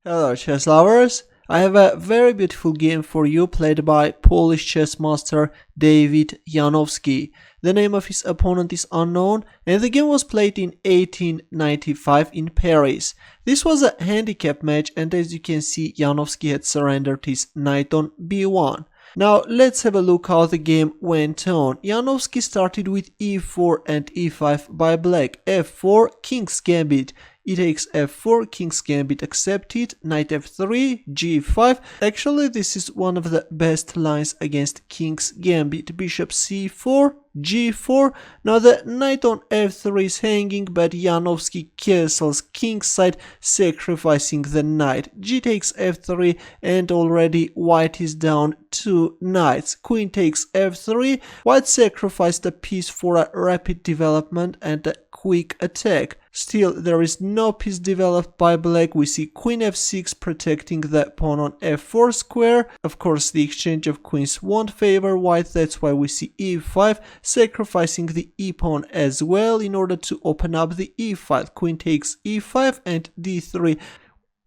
Hello chess lovers, I have a very beautiful game for you played by Polish chess master David Janowski. The name of his opponent is unknown and the game was played in 1895 in Paris. This was a handicap match and as you can see Janowski had surrendered his knight on b1. Now let's have a look how the game went on. Janowski started with e4 and e5 by black, f4, king's gambit. E takes f4, king's gambit accepted, knight f3, g5. Actually, this is one of the best lines against king's gambit. Bishop c4, g4. Now the knight on f3 is hanging, but Janowski castles kingside, sacrificing the knight. G takes f3, and already white is down 2 knights. Queen takes f3. White sacrificed a piece for a rapid development and a quick attack. Still, there is no piece developed by black. We see queen f6 protecting the pawn on f4 square. Of course, the exchange of queens won't favor white. That's why we see e5 sacrificing the e-pawn as well in order to open up the e-file. Queen takes e5 and d3.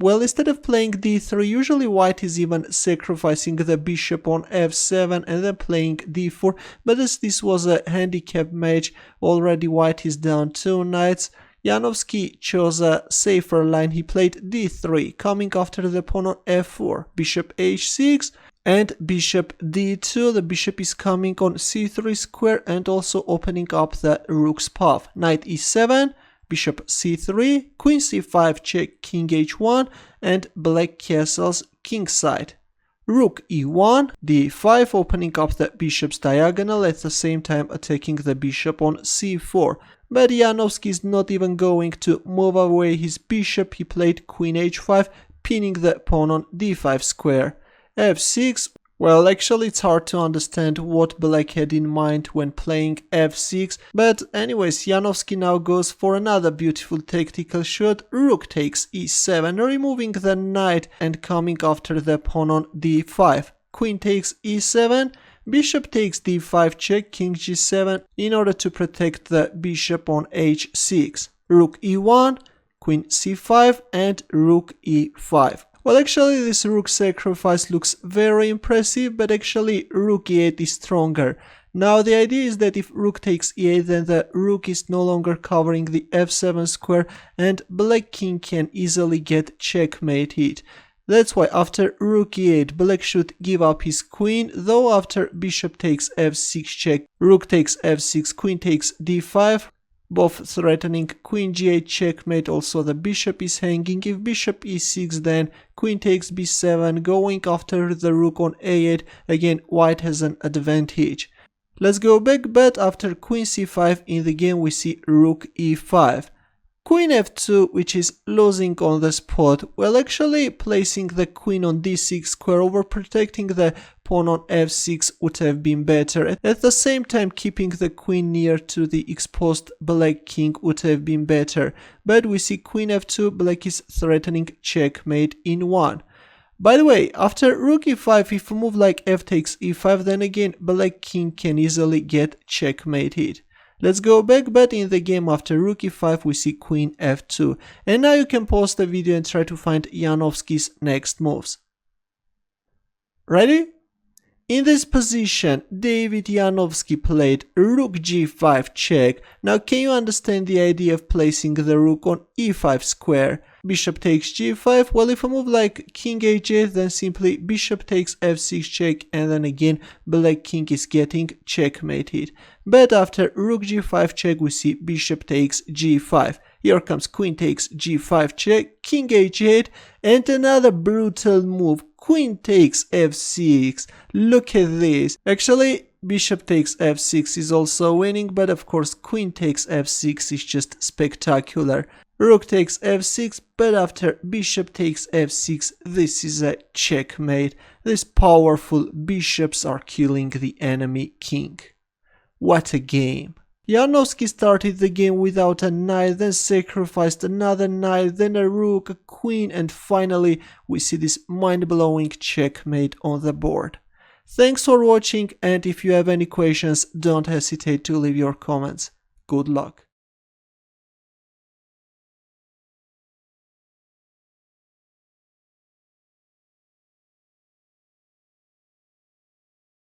Well, instead of playing d3, usually white is even sacrificing the bishop on f7 and then playing d4. But as this was a handicap match, already white is down 2 knights. Janowski chose a safer line. He played d3, coming after the pawn on f4, bishop h6 and bishop d2. The bishop is coming on c3 square and also opening up the rook's path. Knight e7, bishop c3, queen c5 check, king h1 and black castles kingside. Rook e1, d5, opening up the bishop's diagonal, at the same time attacking the bishop on c4. But Janowski is not even going to move away his bishop. He played queen h5, pinning the pawn on d5 square. f6, well, actually it's hard to understand what black had in mind when playing f6, but anyways, Janowski now goes for another beautiful tactical shot. Rook takes e7, removing the knight and coming after the pawn on d5. Queen takes e7, bishop takes d5 check, king g7 in order to protect the bishop on h6. Rook e1, queen c5 and rook e5. Well, actually this rook sacrifice looks very impressive, but actually rook e8 is stronger. Now the idea is that if rook takes e8, then the rook is no longer covering the f7 square and black king can easily get checkmated. That's why after rook e8, black should give up his queen, though after bishop takes f6 check, rook takes f6, queen takes d5, both threatening queen g8 checkmate. Also the bishop is hanging. If bishop e6, then queen takes b7, going after the rook on a8. Again, white has an advantage. Let's go back, but after queen c5 in the game we see rook e5. Queen f2, which is losing on the spot, well, actually placing the queen on d6 square over protecting the pawn on f6 would have been better. At the same time, keeping the queen near to the exposed black king would have been better. But we see queen f2, black is threatening checkmate in 1. By the way, after rook e5, if we move like f takes e5, then again black king can easily get checkmated. Let's go back, but in the game after rook e5 we see queen f2. And now you can pause the video and try to find Janowski's next moves. Ready? In this position, David Janowski played rook g5 check. Now can you understand the idea of placing the rook on e5 square? Bishop takes g5, well if I move like king h8, then simply bishop takes f6 check and then again black king is getting checkmated. But after rook g5 check we see bishop takes g5. Here comes queen takes g5 check, king h8 and another brutal move. Queen takes f6. Look at this. Actually, bishop takes f6 is also winning, but of course queen takes f6 is just spectacular. Rook takes f6, but after bishop takes f6, this is a checkmate. These powerful bishops are killing the enemy king. What a game. Janowski started the game without a knight, then sacrificed another knight, then a rook, a queen, and finally we see this mind-blowing checkmate on the board. Thanks for watching, and if you have any questions, don't hesitate to leave your comments. Good luck.